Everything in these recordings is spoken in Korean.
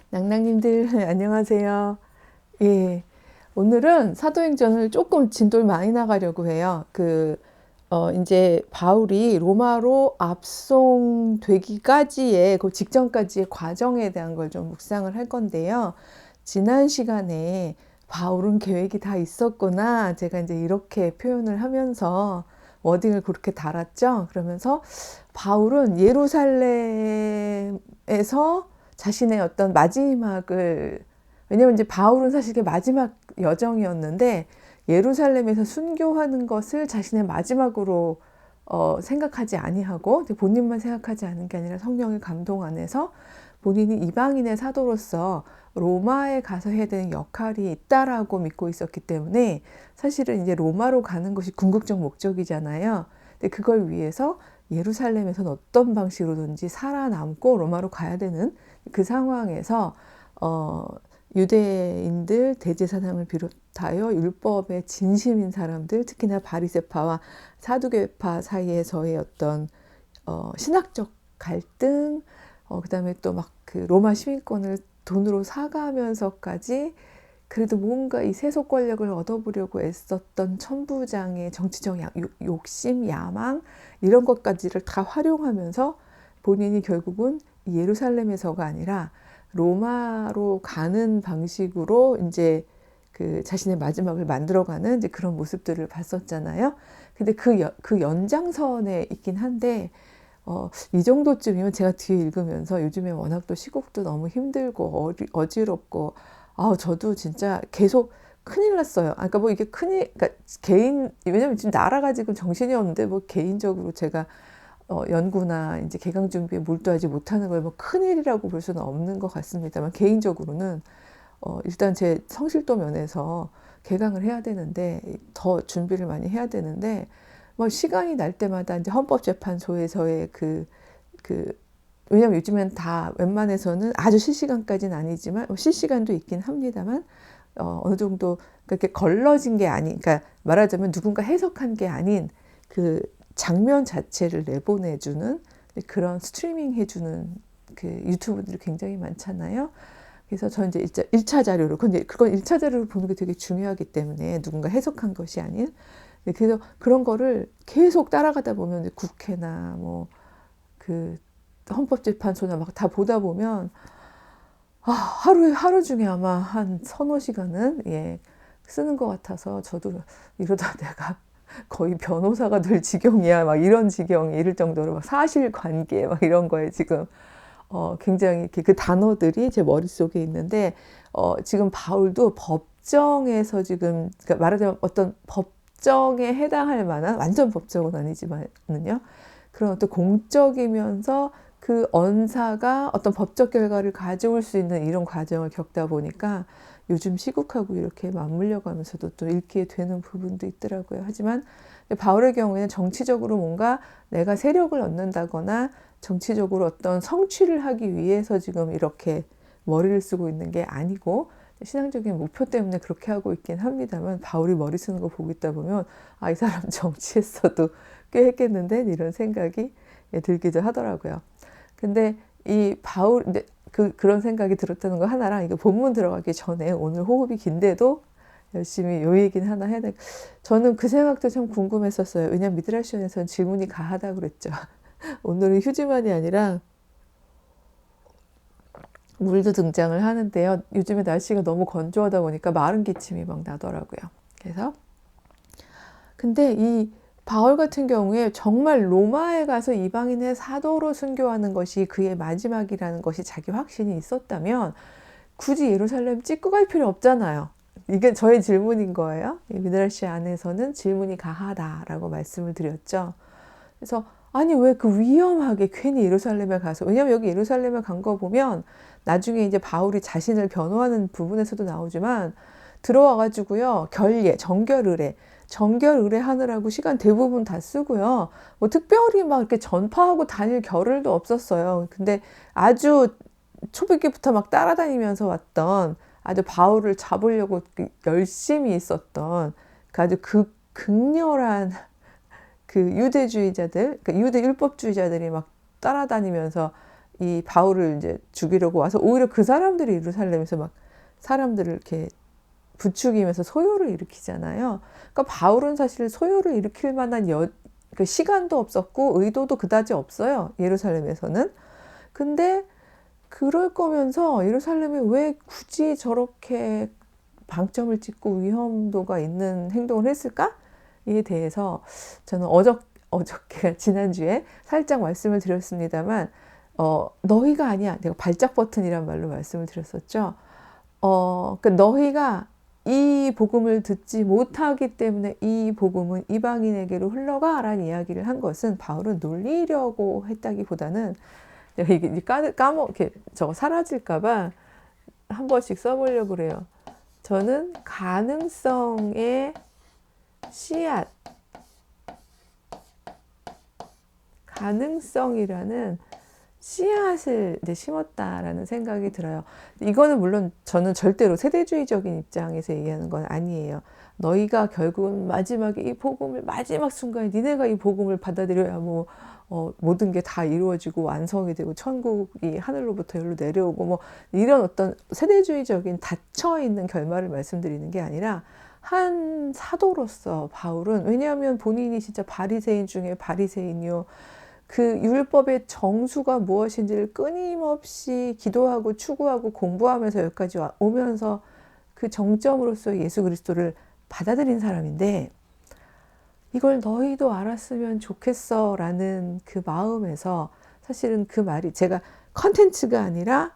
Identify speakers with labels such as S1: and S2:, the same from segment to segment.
S1: 낭낭님들 안녕하세요. 예, 오늘은 사도행전을 조금 진도를 많이 나가려고 해요. 이제 바울이 로마로 압송되기까지의 그 직전까지의 과정에 대한 걸 좀 묵상을 할 건데요. 지난 시간에 바울은 계획이 다 있었구나. 제가 이제 이렇게 표현을 하면서 워딩을 그렇게 달았죠. 그러면서 바울은 예루살렘에서 자신의 어떤 마지막을, 왜냐면 이제 바울은 사실 이게 마지막 여정이었는데 예루살렘에서 순교하는 것을 자신의 마지막으로 생각하지 아니하고 본인만 생각하지 않은 게 아니라 성령의 감동 안에서 본인이 이방인의 사도로서 로마에 가서 해야 되는 역할이 있다라고 믿고 있었기 때문에 사실은 이제 로마로 가는 것이 궁극적 목적이잖아요. 근데 그걸 위해서 예루살렘에서는 어떤 방식으로든지 살아남고 로마로 가야 되는 그 상황에서 유대인들 대제사장을 비롯하여 율법에 진심인 사람들, 특히나 바리새파와 사두개파 사이에서의 어떤 신학적 갈등, 그다음에 또 막 그 로마 시민권을 돈으로 사가면서까지 그래도 뭔가 이 세속 권력을 얻어보려고 애썼던 천부장의 정치적 욕심, 야망 이런 것까지를 다 활용하면서 본인이 결국은 예루살렘에서가 아니라 로마로 가는 방식으로 이제 그 자신의 마지막을 만들어가는 이제 그런 모습들을 봤었잖아요. 근데 그 연장선에 있긴 한데 이 정도쯤이면 제가 뒤에 읽으면서 요즘에 워낙 또 시국도 너무 힘들고 어지럽고 저도 진짜 계속 큰일 났어요. 그러니까 뭐 이게 그러니까 왜냐면 지금 나라가 지금 정신이 없는데 뭐 개인적으로 제가 연구나 이제 개강 준비에 몰두하지 못하는 걸 뭐 큰일이라고 볼 수는 없는 것 같습니다만 개인적으로는 일단 제 성실도 면에서 개강을 해야 되는데 더 준비를 많이 해야 되는데 뭐 시간이 날 때마다 이제 헌법재판소에서의 왜냐면 요즘엔 다 웬만해서는 아주 실시간까지는 아니지만 실시간도 있긴 합니다만 어느 정도 그렇게 걸러진 게 아닌, 그러니까 말하자면 누군가 해석한 게 아닌 그 장면 자체를 내보내주는 그런 스트리밍 해주는 그 유튜브들이 굉장히 많잖아요. 그래서 저 이제 1차 자료로, 근데 그건 1차 자료를 보는 게 되게 중요하기 때문에 누군가 해석한 것이 아닌, 그래서 그런 거를 계속 따라가다 보면 국회나 뭐 그 헌법재판소나 막 다 보다 보면 하루 중에 아마 한 서너 시간은 쓰는 것 같아서 저도 이러다 내가 거의 변호사가 될 지경이야 막 이런 지경이 이를 정도로 막 사실관계 막 이런 거에 지금 굉장히 이렇게 그 단어들이 제 머릿속에 있는데 지금 바울도 법정에서 지금 그러니까 말하자면 어떤 법정에 해당할 만한 완전 법정은 아니지만은요 그런 어떤 공적이면서 그 언사가 어떤 법적 결과를 가져올 수 있는 이런 과정을 겪다 보니까 요즘 시국하고 이렇게 맞물려 가면서도 또 읽게 되는 부분도 있더라고요. 하지만 바울의 경우에는 정치적으로 뭔가 내가 세력을 얻는다거나 정치적으로 어떤 성취를 하기 위해서 지금 이렇게 머리를 쓰고 있는 게 아니고 신앙적인 목표 때문에 그렇게 하고 있긴 합니다만 바울이 머리 쓰는 거 보고 있다 보면 이 사람 정치했어도 꽤 했겠는데 이런 생각이 들기도 하더라고요. 근데 이 바울 그런 생각이 들었다는 거 하나랑 이거 본문 들어가기 전에 오늘 호흡이 긴데도 열심히 요 얘기는 하나 해야 돼. 저는 그 생각도 참 궁금했었어요. 왜냐면 미드라시온에서는 질문이 가하다 그랬죠. 오늘은 휴지만이 아니라 물도 등장을 하는데요. 요즘에 날씨가 너무 건조하다 보니까 마른 기침이 막 나더라고요. 그래서 근데 이 바울 같은 경우에 정말 로마에 가서 이방인의 사도로 순교하는 것이 그의 마지막이라는 것이 자기 확신이 있었다면 굳이 예루살렘 찍고 갈 필요 없잖아요. 이게 저의 질문인 거예요. 미드라시 안에서는 질문이 가하다라고 말씀을 드렸죠. 그래서 아니 왜 그 위험하게 괜히 예루살렘에 가서, 왜냐면 여기 예루살렘에 간 거 보면 나중에 이제 바울이 자신을 변호하는 부분에서도 나오지만 들어와가지고요 정결 의뢰하느라고 시간 대부분 다 쓰고요. 뭐 특별히 막 이렇게 전파하고 다닐 겨를도 없었어요. 근데 아주 초창기부터 막 따라다니면서 왔던 아주 바울을 잡으려고 열심히 있었던 그 아주 극렬한 그 유대주의자들, 그 유대 율법주의자들이 막 따라다니면서 이 바울을 이제 죽이려고 와서 오히려 그 사람들이 예루살렘에서 막 사람들을 이렇게 부추기면서 소요를 일으키잖아요. 그러니까 바울은 사실 소요를 일으킬 만한 그 시간도 없었고 의도도 그다지 없어요. 예루살렘에서는. 근데 그럴 거면서 예루살렘에 왜 굳이 저렇게 방점을 찍고 위험도가 있는 행동을 했을까에 대해서 저는 어저께 지난주에 살짝 말씀을 드렸습니다만 너희가 아니야. 내가 발작 버튼이란 말로 말씀을 드렸었죠. 그러니까 너희가 이 복음을 듣지 못하기 때문에 이 복음은 이방인에게로 흘러가 라는 이야기를 한 것은 바울은 놀리려고 했다기보다는 내가 이게 이렇게 저거 사라질까봐 한 번씩 써보려고 그래요. 저는 가능성의 씨앗, 가능성이라는 씨앗을 이제 심었다라는 생각이 들어요. 이거는 물론 저는 절대로 세대주의적인 입장에서 얘기하는 건 아니에요. 너희가 결국은 마지막에 이 복음을 마지막 순간에 니네가 이 복음을 받아들여야 뭐 모든 게 다 이루어지고 완성이 되고 천국이 하늘로부터 여기로 내려오고 뭐 이런 어떤 세대주의적인 닫혀있는 결말을 말씀드리는 게 아니라 한 사도로서 바울은 왜냐하면 본인이 진짜 바리새인 중에 바리새인이요. 그 율법의 정수가 무엇인지를 끊임없이 기도하고 추구하고 공부하면서 여기까지 오면서 그 정점으로서 예수 그리스도를 받아들인 사람인데 이걸 너희도 알았으면 좋겠어 라는 그 마음에서 사실은 그 말이 제가 컨텐츠가 아니라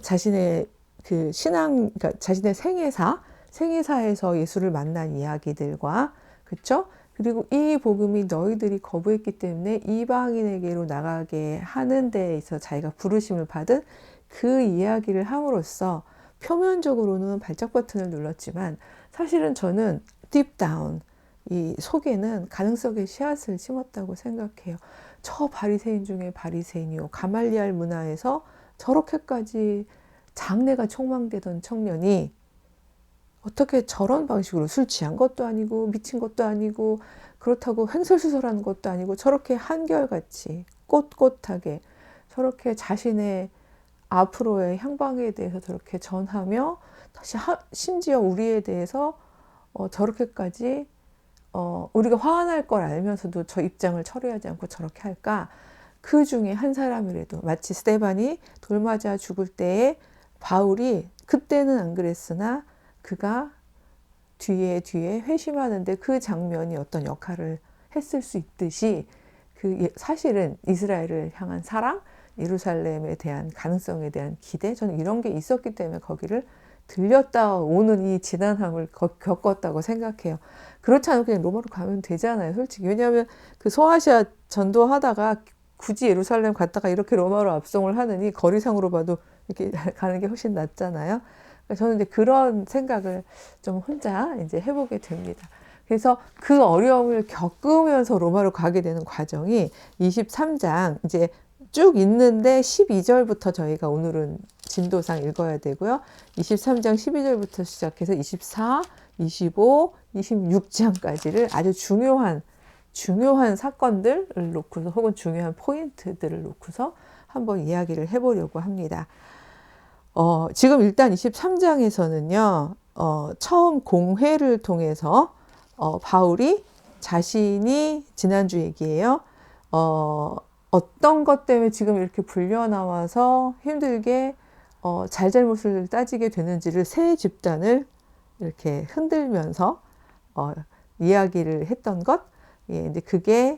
S1: 자신의 그 신앙, 그러니까 자신의 생애사에서 예수를 만난 이야기들과 그쵸? 그리고 이 복음이 너희들이 거부했기 때문에 이방인에게로 나가게 하는 데에 있어 자기가 부르심을 받은 그 이야기를 함으로써 표면적으로는 발작 버튼을 눌렀지만 사실은 저는 deep down 이 속에는 가능성의 씨앗을 심었다고 생각해요. 저 바리새인 중에 바리새인이요. 가말리알 문화에서 저렇게까지 장래가 촉망되던 청년이 어떻게 저런 방식으로 술 취한 것도 아니고 미친 것도 아니고 그렇다고 횡설수설하는 것도 아니고 저렇게 한결같이 꼿꼿하게 저렇게 자신의 앞으로의 향방에 대해서 저렇게 전하며 다시 심지어 우리에 대해서 저렇게까지 우리가 화날 걸 알면서도 저 입장을 철회하지 않고 저렇게 할까? 그 중에 한 사람이라도 마치 스데반이 돌 맞아 죽을 때에 바울이 그때는 안 그랬으나 그가 뒤에 회심하는데 그 장면이 어떤 역할을 했을 수 있듯이 사실은 이스라엘을 향한 사랑, 예루살렘에 대한 가능성에 대한 기대, 저는 이런 게 있었기 때문에 거기를 들렸다 오는 이 지난함을 겪었다고 생각해요. 그렇지 않으면 그냥 로마로 가면 되잖아요, 솔직히. 왜냐하면 그 소아시아 전도하다가 굳이 예루살렘 갔다가 이렇게 로마로 압송을 하느니 거리상으로 봐도 이렇게 가는 게 훨씬 낫잖아요. 저는 이제 그런 생각을 좀 혼자 이제 해보게 됩니다. 그래서 그 어려움을 겪으면서 로마로 가게 되는 과정이 23장 이제 쭉 있는데 12절부터 저희가 오늘은 진도상 읽어야 되고요. 23장 12절부터 시작해서 24, 25, 26장까지를 아주 중요한 사건들을 놓고서 혹은 중요한 포인트들을 놓고서 한번 이야기를 해보려고 합니다. 지금 일단 23장에서는요, 처음 공회를 통해서, 바울이 자신이, 지난주 얘기예요, 어떤 것 때문에 지금 이렇게 불려나와서 힘들게, 잘잘못을 따지게 되는지를 세 집단을 이렇게 흔들면서, 이야기를 했던 것, 예, 이제 그게,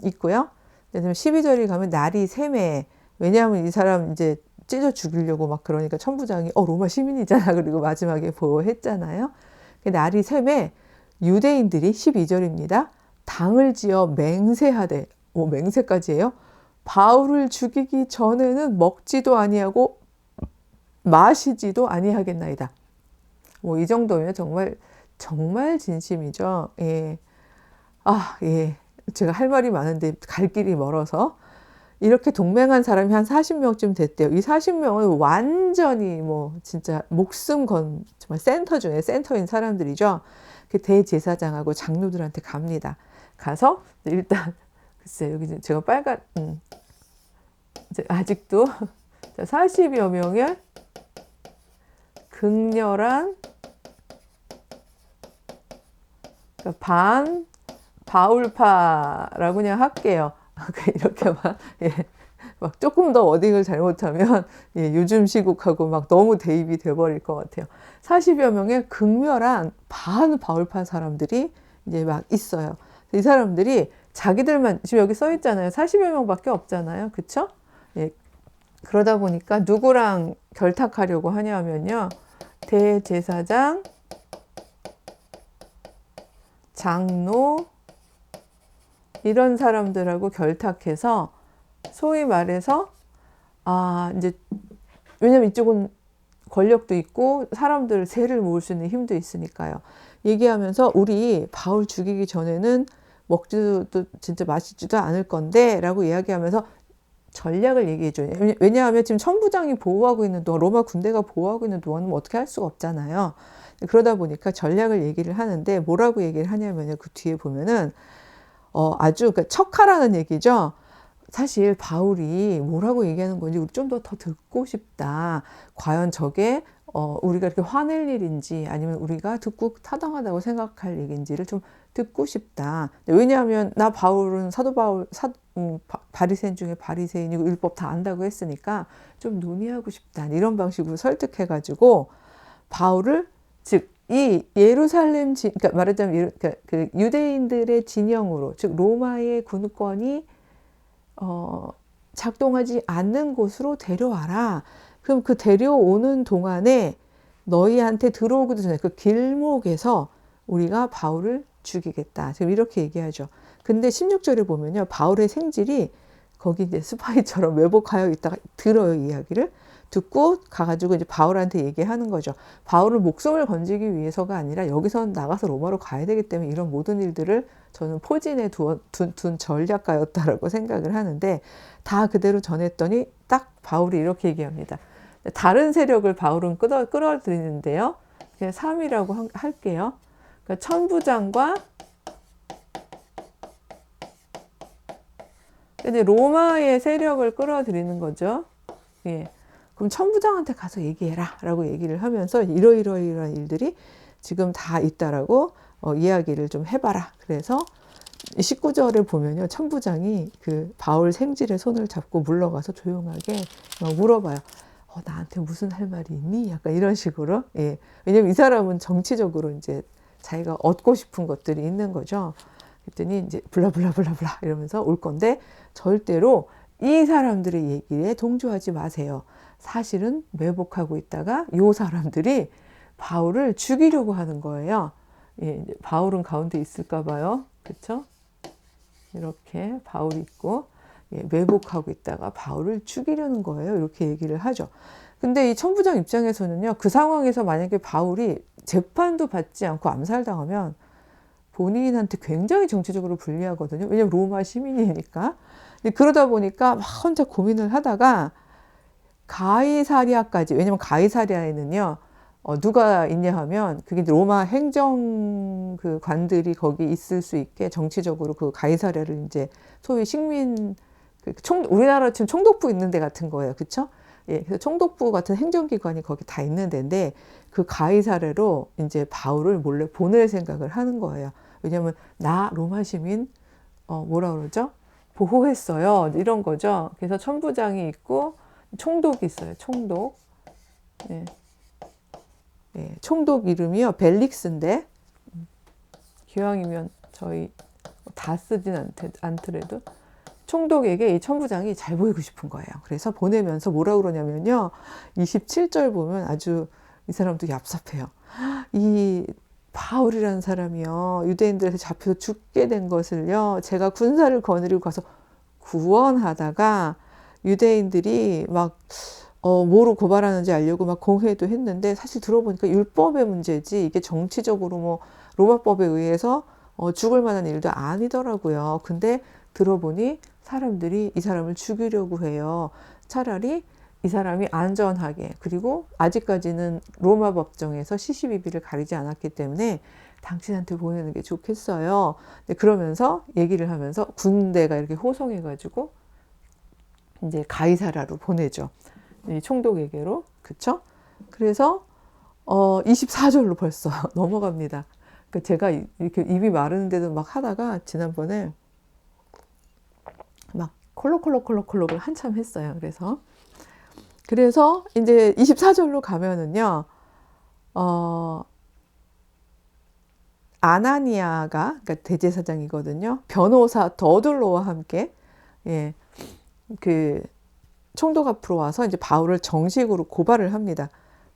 S1: 있고요. 12절에 가면 날이 셈해. 왜냐하면 이 사람 이제 찢어 죽이려고 막 그러니까 천부장이 로마 시민이잖아. 그리고 마지막에 보호했잖아요. 날이 셈에 유대인들이 12절입니다. 당을 지어 맹세하되, 맹세까지 해요. 바울을 죽이기 전에는 먹지도 아니하고 마시지도 아니하겠나이다. 이 정도면 정말 진심이죠. 예. 예. 제가 할 말이 많은데 갈 길이 멀어서. 이렇게 동맹한 사람이 한 40명쯤 됐대요. 이 40명은 완전히 진짜 목숨 건 정말 센터 중에 센터인 사람들이죠. 대제사장하고 장로들한테 갑니다. 가서 일단 글쎄 여기 제가 이제 아직도 40여 명의 극렬한 그러니까 반 바울파라고 그냥 할게요. 이렇게 막, 예, 막 조금 더 워딩을 잘못하면 예, 요즘 시국하고 막 너무 대입이 돼버릴 것 같아요. 40여 명의 극렬한 반 바울파 사람들이 이제 막 있어요. 이 사람들이 자기들만 지금 여기 써 있잖아요. 40여 명밖에 없잖아요. 그쵸? 예, 그러다 보니까 누구랑 결탁하려고 하냐면요. 대제사장, 장로, 이런 사람들하고 결탁해서 소위 말해서 이제 왜냐면 이쪽은 권력도 있고 사람들 세를 모을 수 있는 힘도 있으니까요. 얘기하면서 우리 바울 죽이기 전에는 먹지도 진짜 마시지도 않을 건데 라고 이야기하면서 전략을 얘기해줘요. 왜냐하면 지금 천부장이 보호하고 있는 동안 로마 군대가 보호하고 있는 동안은 뭐 어떻게 할 수가 없잖아요. 그러다 보니까 전략을 얘기를 하는데 뭐라고 얘기를 하냐면요. 그 뒤에 보면은 아주 그러니까 척하라는 얘기죠. 사실 바울이 뭐라고 얘기하는 건지 우리 좀 더 듣고 싶다. 과연 저게 우리가 이렇게 화낼 일인지 아니면 우리가 듣고 타당하다고 생각할 얘기인지를 좀 듣고 싶다. 왜냐하면 나 바울은 사도 바울 바리새인 중에 바리새인이고 율법 다 안다고 했으니까 좀 논의하고 싶다. 이런 방식으로 설득해가지고 바울을 즉 이 예루살렘 그러니까 말하자면 그 유대인들의 진영으로 즉 로마의 군권이 작동하지 않는 곳으로 데려와라. 그럼 그 데려오는 동안에 너희한테 들어오기도 전에 그 길목에서 우리가 바울을 죽이겠다. 지금 이렇게 얘기하죠. 근데 16절에 보면요. 바울의 생질이 거기 이제 스파이처럼 왜곡하여 있다가 들어요, 이야기를. 듣고 가가지고 이제 바울한테 얘기하는 거죠. 바울은 목숨을 건지기 위해서가 아니라 여기서 나가서 로마로 가야 되기 때문에 이런 모든 일들을 저는 포진해 둔 전략가였다라고 생각을 하는데 다 그대로 전했더니 딱 바울이 이렇게 얘기합니다. 다른 세력을 바울은 끌어들이는데요. 그냥 3이라고 할게요. 그러니까 천부장과 근데 로마의 세력을 끌어들이는 거죠. 예. 그럼 천부장한테 가서 얘기해라 라고 얘기를 하면서 이러이러이러한 일들이 지금 다 있다라고 이야기를 좀 해봐라. 그래서 19절에 보면요. 천부장이 그 바울 생질의 손을 잡고 물러가서 조용하게 물어봐요. 나한테 무슨 할 말이 있니? 약간 이런 식으로. 예. 왜냐면 이 사람은 정치적으로 이제 자기가 얻고 싶은 것들이 있는 거죠. 그랬더니 이제 블라블라블라블라 이러면서 올 건데 절대로 이 사람들의 얘기에 동조하지 마세요. 사실은 매복하고 있다가 이 사람들이 바울을 죽이려고 하는 거예요. 예, 바울은 가운데 있을까 봐요. 그렇죠? 이렇게 바울이 있고 매복하고 있다가 바울을 죽이려는 거예요. 이렇게 얘기를 하죠. 근데 이 천부장 입장에서는요. 그 상황에서 만약에 바울이 재판도 받지 않고 암살당하면 본인한테 굉장히 정치적으로 불리하거든요. 왜냐면 로마 시민이니까. 그러다 보니까 막 혼자 고민을 하다가 가이사랴까지, 왜냐면 가이사랴에는요, 누가 있냐 하면, 그게 로마 행정 그 관들이 거기 있을 수 있게 정치적으로 그 가이사랴를 이제 소위 식민, 우리나라 지금 총독부 있는 데 같은 거예요. 그쵸? 예, 그래서 총독부 같은 행정기관이 거기 다 있는 데인데, 그 가이사랴로 이제 바울을 몰래 보낼 생각을 하는 거예요. 왜냐면, 나 로마 시민, 뭐라 그러죠? 보호했어요. 이런 거죠. 그래서 천부장이 있고, 총독이 있어요. 총독. 예. 예, 총독 이름이요. 벨릭스인데 기왕이면 저희 다 쓰진 않더라도 총독에게 이 천부장이 잘 보이고 싶은 거예요. 그래서 보내면서 뭐라 그러냐면요. 27절 보면 아주 이 사람도 얍삽해요. 이 바울이라는 사람이요. 유대인들에게 잡혀서 죽게 된 것을요. 제가 군사를 거느리고 가서 구원하다가 유대인들이 막 뭐로 고발하는지 알려고 막 공회도 했는데 사실 들어보니까 율법의 문제지 이게 정치적으로 뭐 로마법에 의해서 죽을 만한 일도 아니더라고요. 근데 들어보니 사람들이 이 사람을 죽이려고 해요. 차라리 이 사람이 안전하게 그리고 아직까지는 로마 법정에서 시시비비를 가리지 않았기 때문에 당신한테 보내는 게 좋겠어요. 그러면서 얘기를 하면서 군대가 이렇게 호송해가지고 이제 가이사라로 보내죠. 이 총독에게로. 그쵸? 그래서 24절로 벌써 넘어갑니다. 그러니까 제가 이렇게 입이 마르는데도 막 하다가 지난번에 막 콜록콜록콜록콜록을 한참 했어요. 그래서 이제 24절로 가면은요, 아나니아가, 그러니까 대제사장이거든요. 변호사 더둘로와 함께, 예, 그 총독 앞으로 와서 이제 바울을 정식으로 고발을 합니다.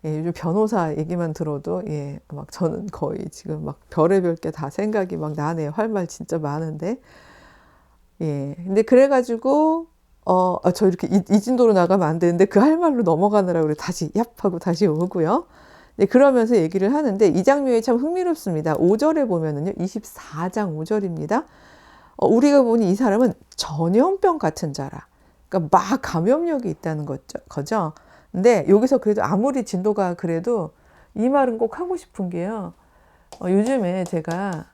S1: 예, 요즘 변호사 얘기만 들어도, 예, 막 저는 거의 지금 막 별의별 게 다 생각이 막 나네요. 할 말 진짜 많은데. 예, 근데 그래가지고, 저 이렇게 이 진도로 나가면 안 되는데 그 할 말로 넘어가느라고 그래 다시 얍 하고 다시 오고요. 네, 그러면서 얘기를 하는데 이 장면이 참 흥미롭습니다. 5절에 보면은요, 24장 5절입니다. 우리가 보니 이 사람은 전염병 같은 자라. 그러니까 막 감염력이 있다는 거죠. 근데 여기서 그래도 아무리 진도가 그래도 이 말은 꼭 하고 싶은 게요. 요즘에 제가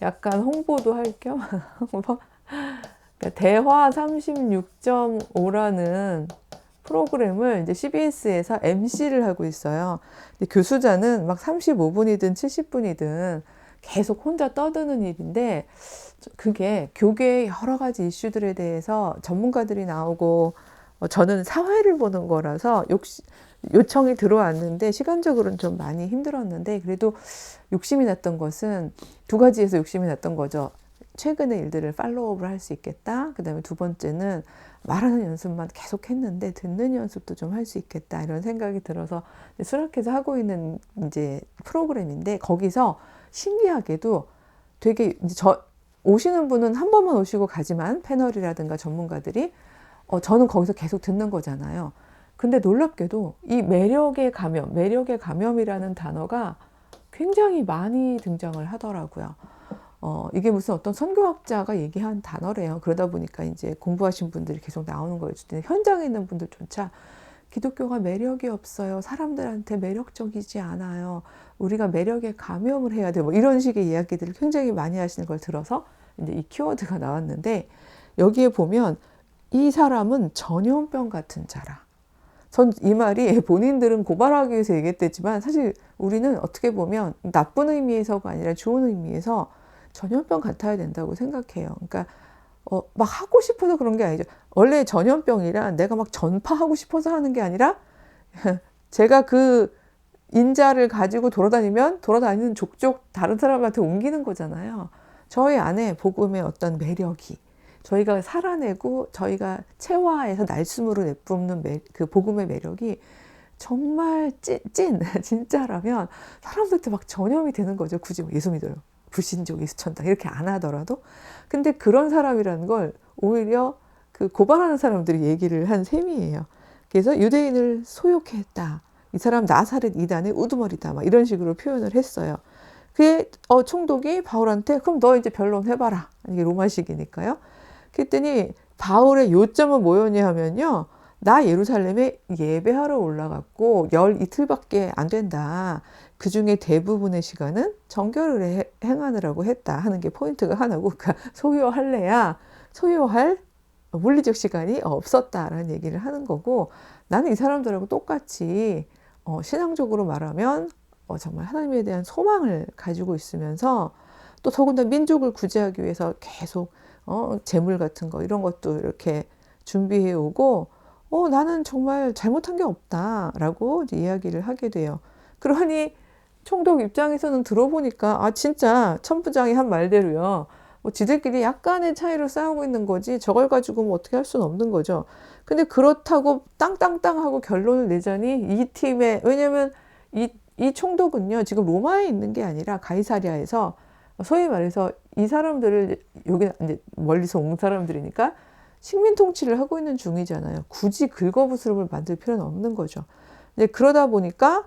S1: 약간 홍보도 할 겸 대화 36.5라는 프로그램을 이제 CBS에서 MC를 하고 있어요. 근데 교수자는 막 35분이든 70분이든 계속 혼자 떠드는 일인데, 그게 교계의 여러 가지 이슈들에 대해서 전문가들이 나오고, 저는 사회를 보는 거라서 요청이 들어왔는데 시간적으로는 좀 많이 힘들었는데, 그래도 욕심이 났던 것은 두 가지에서 욕심이 났던 거죠. 최근의 일들을 팔로우업을 할 수 있겠다. 그 다음에 두 번째는 말하는 연습만 계속 했는데 듣는 연습도 좀 할 수 있겠다. 이런 생각이 들어서 수락해서 하고 있는 이제 프로그램인데, 거기서 신기하게도 되게 이제 오시는 분은 한 번만 오시고 가지만 패널이라든가 전문가들이 저는 거기서 계속 듣는 거잖아요. 근데 놀랍게도 이 매력의 감염이라는 단어가 굉장히 많이 등장을 하더라고요. 이게 무슨 어떤 선교학자가 얘기한 단어래요. 그러다 보니까 이제 공부하신 분들이 계속 나오는 거예요. 현장에 있는 분들조차 기독교가 매력이 없어요. 사람들한테 매력적이지 않아요. 우리가 매력에 감염을 해야 돼. 뭐 이런 식의 이야기들을 굉장히 많이 하시는 걸 들어서 이제 이 키워드가 나왔는데, 여기에 보면 이 사람은 전염병 같은 자라. 전 이 말이 본인들은 고발하기 위해서 얘기했댔지만 사실 우리는 어떻게 보면 나쁜 의미에서가 아니라 좋은 의미에서 전염병 같아야 된다고 생각해요. 그러니까 막 하고 싶어서 그런 게 아니죠. 원래 전염병이란 내가 막 전파하고 싶어서 하는 게 아니라 제가 그 인자를 가지고 돌아다니는 족족 다른 사람한테 옮기는 거잖아요. 저희 안에 복음의 어떤 매력이, 저희가 살아내고 저희가 체화해서 날숨으로 내뿜는 그 복음의 매력이 정말 진짜라면 사람들한테 막 전염이 되는 거죠. 굳이 뭐 예수 믿어요, 불신족, 예수천당 이렇게 안 하더라도. 근데 그런 사람이라는 걸 오히려 그 고발하는 사람들이 얘기를 한 셈이에요. 그래서 유대인을 소욕해 했다. 이 사람 나사렛 이단의 우두머리다. 막 이런 식으로 표현을 했어요. 그게 총독이 바울한테 그럼 너 이제 변론해봐라. 이게 로마식이니까요. 그랬더니 바울의 요점은 뭐였냐 하면요. 나 예루살렘에 예배하러 올라갔고 열 이틀밖에 안 된다. 그 중에 대부분의 시간은 정결을 행하느라고 했다 하는 게 포인트가 하나고, 그러니까 소요할 물리적 시간이 없었다라는 얘기를 하는 거고, 나는 이 사람들하고 똑같이 신앙적으로 말하면 정말 하나님에 대한 소망을 가지고 있으면서 또 더군다나 민족을 구제하기 위해서 계속 재물 같은 거 이런 것도 이렇게 준비해 오고 나는 정말 잘못한 게 없다라고 이제 이야기를 하게 돼요. 그러니 총독 입장에서는 들어보니까 진짜 천부장이 한 말대로요. 뭐 지들끼리 약간의 차이로 싸우고 있는 거지 저걸 가지고 뭐 어떻게 할 수는 없는 거죠. 근데 그렇다고 땅땅땅 하고 결론을 내자니 이 팀에, 왜냐면 이 총독은요 지금 로마에 있는 게 아니라 가이사랴에서, 소위 말해서 이 사람들을 여기 이제 멀리서 온 사람들이니까 식민 통치를 하고 있는 중이잖아요. 굳이 긁어부스럼을 만들 필요는 없는 거죠. 이제 그러다 보니까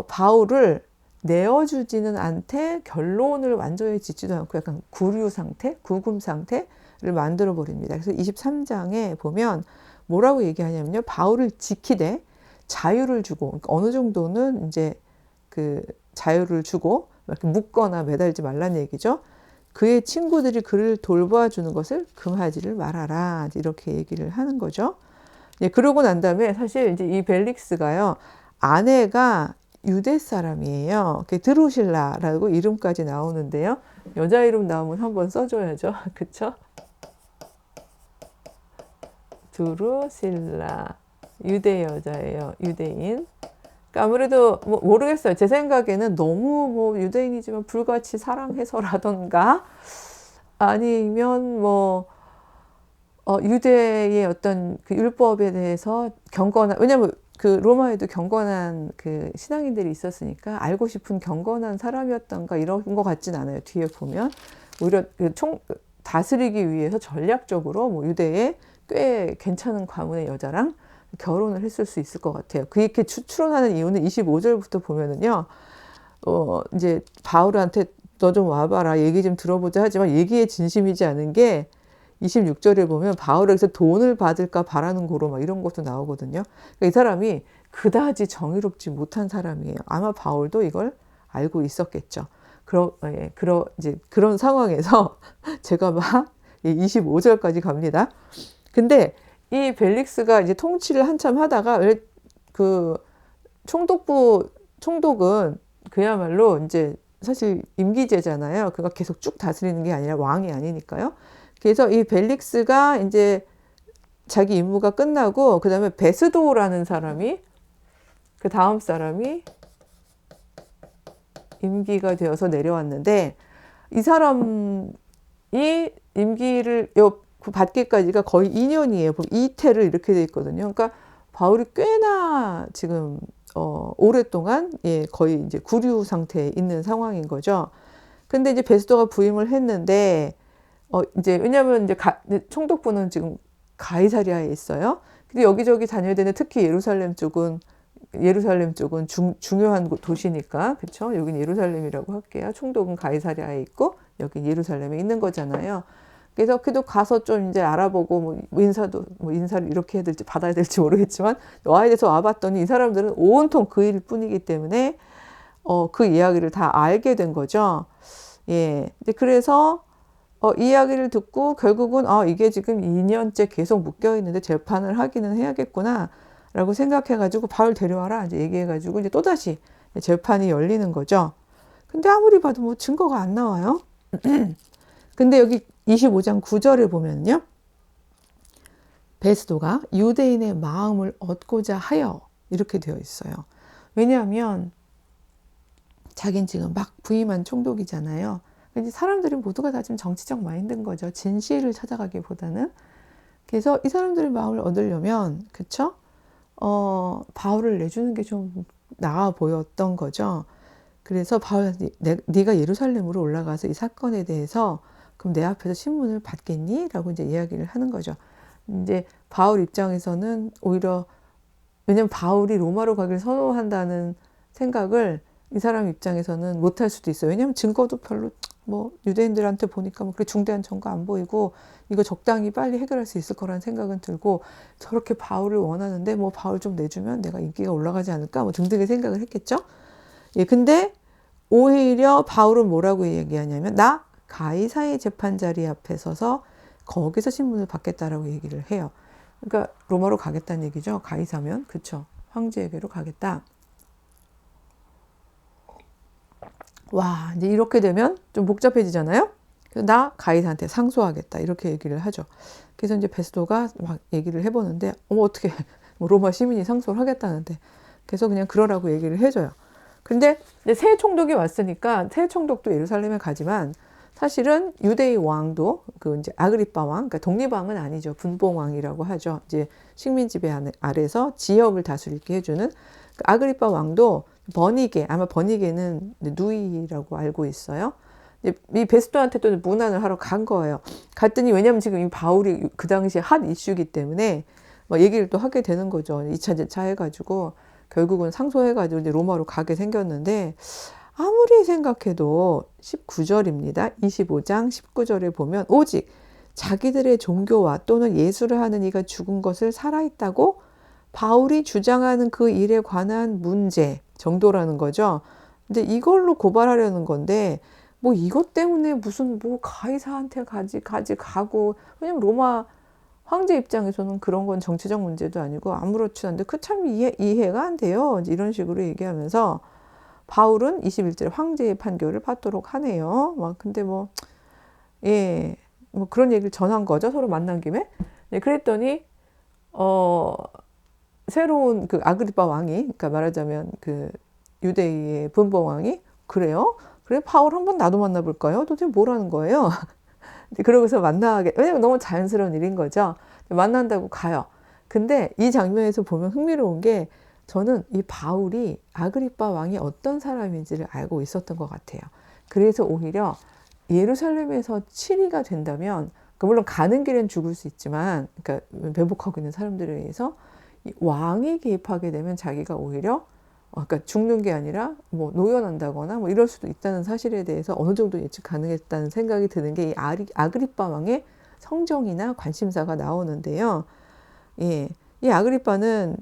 S1: 바울을 내어주지는 않되 결론을 완전히 짓지도 않고 약간 구금 상태를 만들어 버립니다. 그래서 23장에 보면 뭐라고 얘기하냐면요. 바울을 지키되 자유를 주고, 그러니까 어느 정도는 이제 그 자유를 주고 이렇게 묶거나 매달지 말라는 얘기죠. 그의 친구들이 그를 돌봐주는 것을 금하지를 말아라. 이렇게 얘기를 하는 거죠. 예, 그러고 난 다음에 사실 이제 이 벨릭스가요, 아내가 유대 사람이에요. 드루실라라고 이름까지 나오는데요. 여자 이름 나오면 한번 써줘야죠. 그쵸? 드루실라. 유대 여자예요. 유대인. 그러니까 아무래도 뭐 모르겠어요. 제 생각에는 너무 뭐 유대인이지만 불같이 사랑해서라던가 아니면 뭐 유대의 어떤 그 율법에 대해서 경건한, 왜냐면 그 로마에도 경건한 그 신앙인들이 있었으니까 알고 싶은 경건한 사람이었던가 이런 것 같진 않아요. 뒤에 보면 오히려 그 다스리기 위해서 전략적으로 뭐 유대의 꽤 괜찮은 가문의 여자랑 결혼을 했을 수 있을 것 같아요. 그렇게 추론하는 이유는 25절부터 보면은요, 이제 바울한테 너 좀 와봐라, 얘기 좀 들어보자 하지만 얘기에 진심이지 않은 게 26절에 보면 바울에게서 돈을 받을까 바라는 고로 막 이런 것도 나오거든요. 그러니까 이 사람이 그다지 정의롭지 못한 사람이에요. 아마 바울도 이걸 알고 있었겠죠. 이제 그런 상황에서 제가 막 25절까지 갑니다. 근데 이 벨릭스가 이제 통치를 한참 하다가 그 총독은 그야말로 이제 사실 임기제잖아요. 그가 계속 쭉 다스리는 게 아니라 왕이 아니니까요. 그래서 이 벨릭스가 이제 자기 임무가 끝나고 그 다음에 베스도라는 사람이 그 다음 사람이 임기가 되어서 내려왔는데 이 사람이 임기를 받기까지가 거의 2년이에요. 이태를 이렇게 돼 있거든요. 그러니까 바울이 꽤나 지금 오랫동안 거의 이제 구류 상태에 있는 상황인 거죠. 근데 이제 베스도가 부임을 했는데 이제 왜냐하면 이제 총독부는 지금 가이사리아에 있어요. 근데 여기저기 다녀야 되는데 특히 예루살렘 쪽은 중요한 도시니까, 그렇죠? 여긴 예루살렘이라고 할게요. 총독은 가이사리아에 있고 여기 예루살렘에 있는 거잖아요. 그래서 그래도 가서 좀 이제 알아보고 인사를 이렇게 해야 될지 받아야 될지 모르겠지만 와야 돼서 와봤더니 이 사람들은 온통 그 일 뿐이기 때문에 그 이야기를 다 알게 된 거죠. 예. 그래서 이 이야기를 듣고 결국은 이게 지금 2년째 계속 묶여 있는데 재판을 하기는 해야겠구나 라고 생각해가지고 바울 데려와라 이제 얘기해가지고 이제 또다시 재판이 열리는 거죠. 근데 아무리 봐도 뭐 증거가 안 나와요. 근데 여기 25장 9절에 보면요, 베스도가 유대인의 마음을 얻고자 하여 이렇게 되어 있어요. 왜냐하면 자긴 지금 막 부임한 총독이잖아요. 이제 사람들이 모두가 다 지금 정치적 마인드인 거죠. 진실을 찾아가기보다는. 그래서 이 사람들의 마음을 얻으려면, 그쵸? 바울을 내주는 게 좀 나아 보였던 거죠. 그래서 바울한테 네가 예루살렘으로 올라가서 이 사건에 대해서 그럼 내 앞에서 신문을 받겠니? 라고 이제 이야기를 하는 거죠. 이제 바울 입장에서는 오히려, 왜냐면 바울이 로마로 가길 선호한다는 생각을 이 사람 입장에서는 못할 수도 있어요. 왜냐면 증거도 별로 뭐 유대인들한테 보니까 뭐 그렇게 중대한 증거 안 보이고 이거 적당히 빨리 해결할 수 있을 거라는 생각은 들고, 저렇게 바울을 원하는데 뭐 바울 좀 내주면 내가 인기가 올라가지 않을까 뭐 등등의 생각을 했겠죠. 예, 근데 오히려 바울은 뭐라고 얘기하냐면 나 가이사의 재판자리 앞에 서서 거기서 신문을 받겠다라고 얘기를 해요. 그러니까 로마로 가겠다는 얘기죠. 가이사면. 그쵸. 황제에게로 가겠다. 와, 이제 이렇게 되면 좀 복잡해지잖아요. 그래서 나 가이사한테 상소하겠다 이렇게 얘기를 하죠. 그래서 이제 베스도가 막 얘기를 해보는데 어떻게 뭐 로마 시민이 상소를 하겠다는데, 그래서 그냥 그러라고 얘기를 해줘요. 근데 이제 새 총독이 왔으니까 새 총독도 예루살렘에 가지만 사실은 유대의 왕도 그 이제 아그리빠 왕, 그러니까 독립왕은 아니죠. 분봉왕이라고 하죠. 이제 식민 지배 아래서 지역을 다스리게 해주는 그 아그리빠 왕도 버니게, 아마 버니게는 누이라고 알고 있어요. 이 베스도한테 또 문안을 하러 간 거예요. 갔더니 왜냐면 지금 이 바울이 그 당시에 핫 이슈이기 때문에 막 얘기를 또 하게 되는 거죠. 2차 제차 해가지고 결국은 상소해가지고 이제 로마로 가게 생겼는데, 아무리 생각해도 19절입니다. 25장 19절에 보면 오직 자기들의 종교와 또는 예수를 하는 이가 죽은 것을 살아있다고 바울이 주장하는 그 일에 관한 문제 정도라는 거죠. 근데 이걸로 고발하려는 건데 뭐 이것 때문에 무슨 뭐 가이사한테 가고 왜냐면 로마 황제 입장에서는 그런 건 정치적 문제도 아니고 아무렇지도 않은데 그 참 이해가 안 돼요. 이런 식으로 얘기하면서 바울은 21절에 황제의 판결을 받도록 하네요. 막 근데 뭐 예, 뭐 그런 얘기를 전한 거죠. 서로 만난 김에. 네, 그랬더니 새로운 그 아그리파 왕이, 그러니까 말하자면 그 유대의 분봉 왕이 그래요? 그래 바울 한번 나도 만나볼까요? 도대체 뭐라는 거예요? 그러고서 만나게 왜냐면 너무 자연스러운 일인 거죠. 만난다고 가요. 근데 이 장면에서 보면 흥미로운 게 저는 이 바울이 아그리파 왕이 어떤 사람인지를 알고 있었던 것 같아요. 그래서 오히려 예루살렘에서 치리가 된다면 물론 가는 길엔 죽을 수 있지만 그러니까 매복하고 있는 사람들에 의해서 왕이 개입하게 되면 자기가 오히려 그러니까 죽는 게 아니라 뭐 노연한다거나 뭐 이럴 수도 있다는 사실에 대해서 어느 정도 예측 가능했다는 생각이 드는 게 이 아그리파 왕의 성정이나 관심사가 나오는데요. 예. 이 아그리파는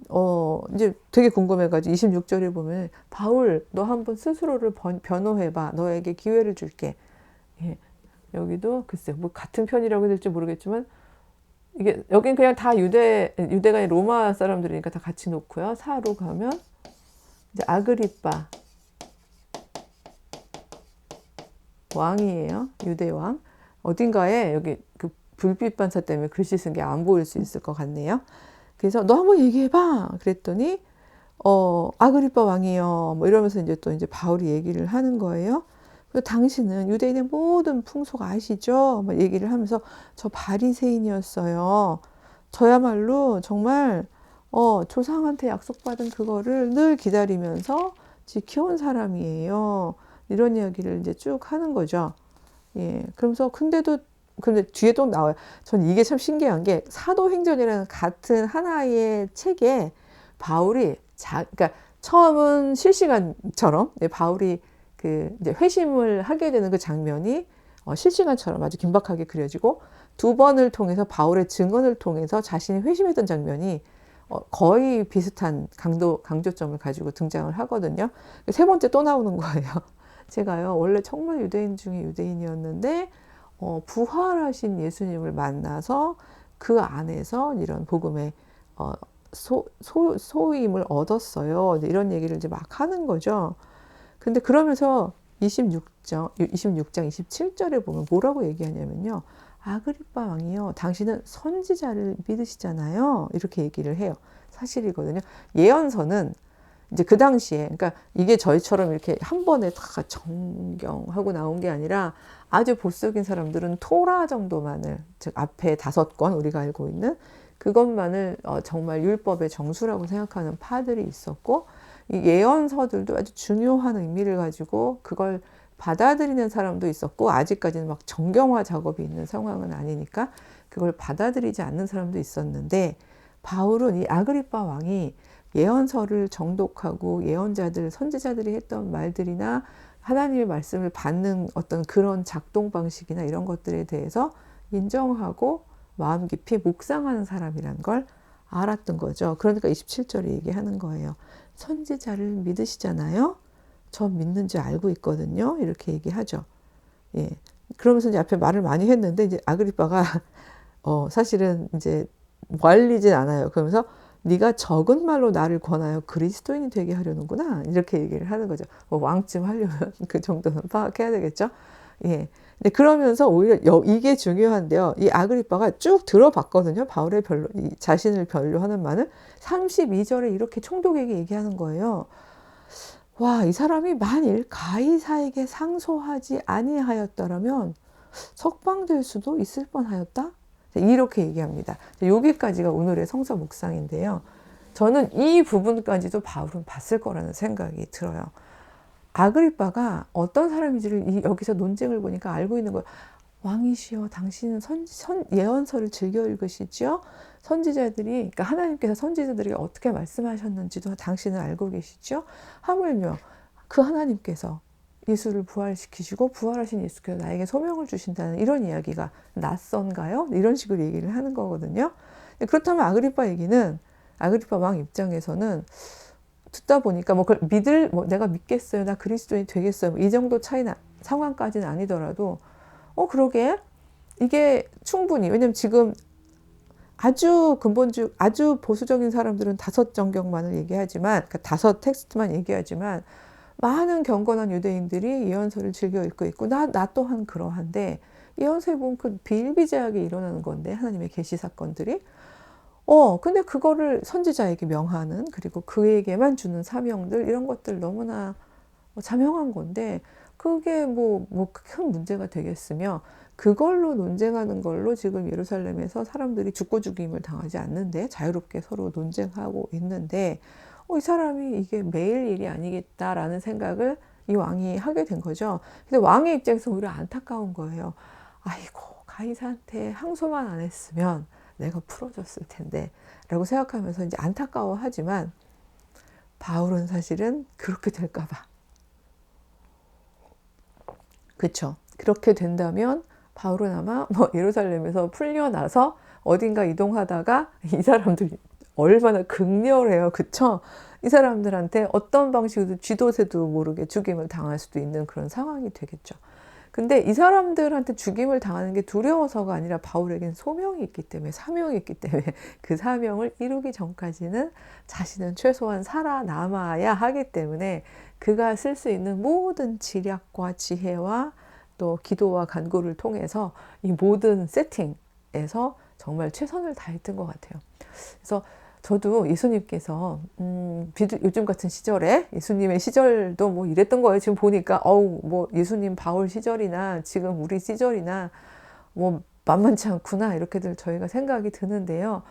S1: 이제 되게 궁금해가지고 26절에 보면 바울 너 한번 스스로를 변호해봐. 너에게 기회를 줄게. 예. 여기도 글쎄 뭐 같은 편이라고 해야 될지 모르겠지만 이게 여긴 그냥 다 유대가 아니라 로마 사람들이니까 다 같이 놓고요. 4로 가면 이제 아그리파 왕이에요. 유대 왕. 어딘가에 여기 그 불빛 반사 때문에 글씨 쓴 게 안 보일 수 있을 것 같네요. 그래서 너 한번 얘기해봐. 그랬더니 아그리파 왕이요. 뭐 이러면서 이제 바울이 얘기를 하는 거예요. 그리고 당신은 유대인의 모든 풍속 아시죠? 막 얘기를 하면서 저 바리새인이었어요. 저야말로 정말 조상한테 약속받은 그거를 늘 기다리면서 지켜온 사람이에요. 이런 이야기를 이제 쭉 하는 거죠. 예. 그러면서 근데 뒤에 또 나와요. 전 이게 참 신기한 게 사도행전이라는 같은 하나의 책에 바울이 그러니까 처음은 실시간처럼 바울이 그 이제 회심을 하게 되는 그 장면이 실시간처럼 아주 긴박하게 그려지고 두 번을 통해서 바울의 증언을 통해서 자신이 회심했던 장면이 거의 비슷한 강조점을 가지고 등장을 하거든요. 세 번째 또 나오는 거예요. 제가요 원래 정말 유대인 중에 유대인이었는데 부활하신 예수님을 만나서 그 안에서 이런 복음의 소임을 얻었어요. 이런 얘기를 이제 막 하는 거죠. 근데 그러면서 26장 27절에 보면 뭐라고 얘기하냐면요. 아그리파 왕이요. 당신은 선지자를 믿으시잖아요. 이렇게 얘기를 해요. 사실이거든요. 예언서는 이제 그 당시에, 그러니까 이게 저희처럼 이렇게 한 번에 다 정경하고 나온 게 아니라 아주 보수적인 사람들은 토라 정도만을, 즉 앞에 5권 우리가 알고 있는 그것만을 정말 율법의 정수라고 생각하는 파들이 있었고, 이 예언서들도 아주 중요한 의미를 가지고 그걸 받아들이는 사람도 있었고, 아직까지는 막 정경화 작업이 있는 상황은 아니니까 그걸 받아들이지 않는 사람도 있었는데, 바울은 이 아그리파 왕이 예언서를 정독하고 예언자들, 선지자들이 했던 말들이나 하나님의 말씀을 받는 어떤 그런 작동 방식이나 이런 것들에 대해서 인정하고 마음 깊이 묵상하는 사람이란 걸 알았던 거죠. 그러니까 27절에 얘기하는 거예요. 선지자를 믿으시잖아요. 저 믿는 줄 알고 있거든요. 이렇게 얘기하죠. 예. 그러면서 이제 앞에 말을 많이 했는데 이제 아그리파가 사실은 이제 말리진 않아요. 그러면서 네가 적은 말로 나를 권하여 그리스도인이 되게 하려는구나. 이렇게 얘기를 하는 거죠. 뭐 왕쯤 하려면 그 정도는 파악해야 되겠죠. 예. 근데 그러면서 오히려 이게 중요한데요. 이 아그리파가 쭉 들어봤거든요. 바울의 자신을 변로하는 말을 32절에 이렇게 총독에게 얘기하는 거예요. 와, 이 사람이 만일 가이사에게 상소하지 아니하였더라면 석방될 수도 있을 뻔하였다. 이렇게 얘기합니다. 여기까지가 오늘의 성서 묵상인데요. 저는 이 부분까지도 바울은 봤을 거라는 생각이 들어요. 아그리파가 어떤 사람인지를 여기서 논쟁을 보니까 알고 있는 거예요. 왕이시여, 당신은 예언서를 즐겨 읽으시죠? 선지자들이, 그러니까 하나님께서 선지자들에게 어떻게 말씀하셨는지도 당신은 알고 계시죠? 하물며 그 하나님께서 예수를 부활시키시고 부활하신 예수께서 나에게 소명을 주신다는 이런 이야기가 낯선가요? 이런 식으로 얘기를 하는 거거든요. 그렇다면 아그리파 왕 입장에서는 듣다 보니까 뭐 그걸 내가 믿겠어요, 나 그리스도인이 되겠어요, 이 정도 차이나 상황까지는 아니더라도 그러게 이게 충분히, 왜냐면 지금 아주 근본적, 아주 보수적인 사람들은 5정경만을 얘기하지만, 그러니까 5텍스트만 얘기하지만, 많은 경건한 유대인들이 예언서를 즐겨 읽고 있고, 나 또한 그러한데, 예언서에 보면 그 비일비재하게 일어나는 건데, 하나님의 계시 사건들이. 근데 그거를 선지자에게 명하는, 그리고 그에게만 주는 사명들, 이런 것들 너무나 자명한 건데, 그게 큰 문제가 되겠으며, 그걸로 논쟁하는 걸로 지금 예루살렘에서 사람들이 죽고 죽임을 당하지 않는데 자유롭게 서로 논쟁하고 있는데, 이 사람이 이게 매일 일이 아니겠다라는 생각을 이 왕이 하게 된 거죠. 근데 왕의 입장에서 오히려 안타까운 거예요. 아이고, 가이사한테 항소만 안 했으면 내가 풀어줬을 텐데 라고 생각하면서 이제 안타까워하지만, 바울은 사실은 그렇게 될까 봐, 그쵸? 그렇게 된다면 바울은 아마 예루살렘에서 풀려나서 어딘가 이동하다가, 이 사람들 얼마나 극렬해요. 그쵸? 이 사람들한테 어떤 방식으로 쥐도 새도 모르게 죽임을 당할 수도 있는 그런 상황이 되겠죠. 근데 이 사람들한테 죽임을 당하는 게 두려워서가 아니라 바울에겐 소명이 있기 때문에, 사명이 있기 때문에 그 사명을 이루기 전까지는 자신은 최소한 살아남아야 하기 때문에 그가 쓸 수 있는 모든 지략과 지혜와 또 기도와 간구를 통해서 이 모든 세팅에서 정말 최선을 다했던 것 같아요. 그래서 저도 예수님께서 요즘 같은 시절에, 예수님의 시절도 이랬던 거예요. 지금 보니까 예수님 바울 시절이나 지금 우리 시절이나 만만치 않구나, 이렇게들 저희가 생각이 드는데요.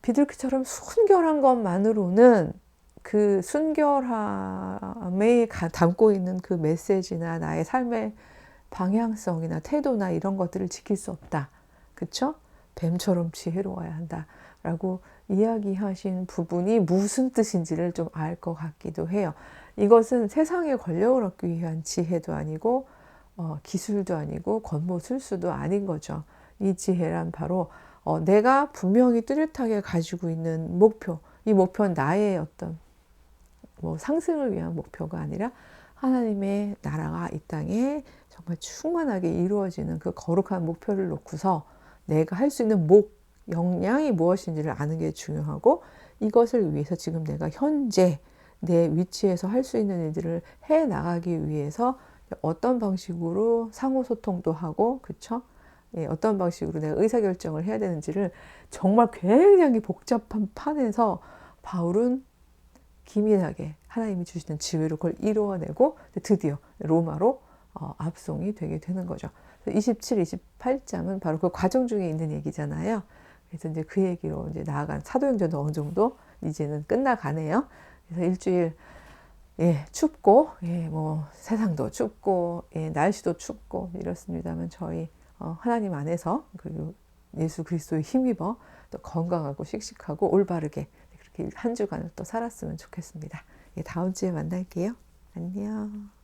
S1: 비둘기처럼 순결한 것만으로는 그 순결함에 담고 있는 그 메시지나 나의 삶의 방향성이나 태도나 이런 것들을 지킬 수 없다. 그쵸? 뱀처럼 지혜로워야 한다. 라고 이야기하신 부분이 무슨 뜻인지를 좀 알 것 같기도 해요. 이것은 세상의 권력을 얻기 위한 지혜도 아니고 기술도 아니고 권모술수도 아닌 거죠. 이 지혜란 바로 내가 분명히 뚜렷하게 가지고 있는 목표, 이 목표는 나의 어떤 상승을 위한 목표가 아니라 하나님의 나라가 이 땅에 정말 충만하게 이루어지는 그 거룩한 목표를 놓고서 내가 할 수 있는 역량이 무엇인지를 아는 게 중요하고, 이것을 위해서 지금 내가 현재 내 위치에서 할 수 있는 일들을 해 나가기 위해서 어떤 방식으로 상호소통도 하고, 그쵸? 어떤 방식으로 내가 의사결정을 해야 되는지를 정말 굉장히 복잡한 판에서 바울은 기민하게 하나님이 주시는 지혜로 그걸 이루어내고 드디어 로마로 압송이 되게 되는 거죠. 27, 28장은 바로 그 과정 중에 있는 얘기잖아요. 그래서 이제 그 얘기로 이제 나아간 사도행전도 어느 정도 이제는 끝나가네요. 그래서 일주일 춥고 세상도 춥고 날씨도 춥고 이렇습니다만, 저희 하나님 안에서 그리고 예수 그리스도에 힘입어 또 건강하고 씩씩하고 올바르게 그렇게 한 주간을 또 살았으면 좋겠습니다. 다음 주에 만날게요. 안녕.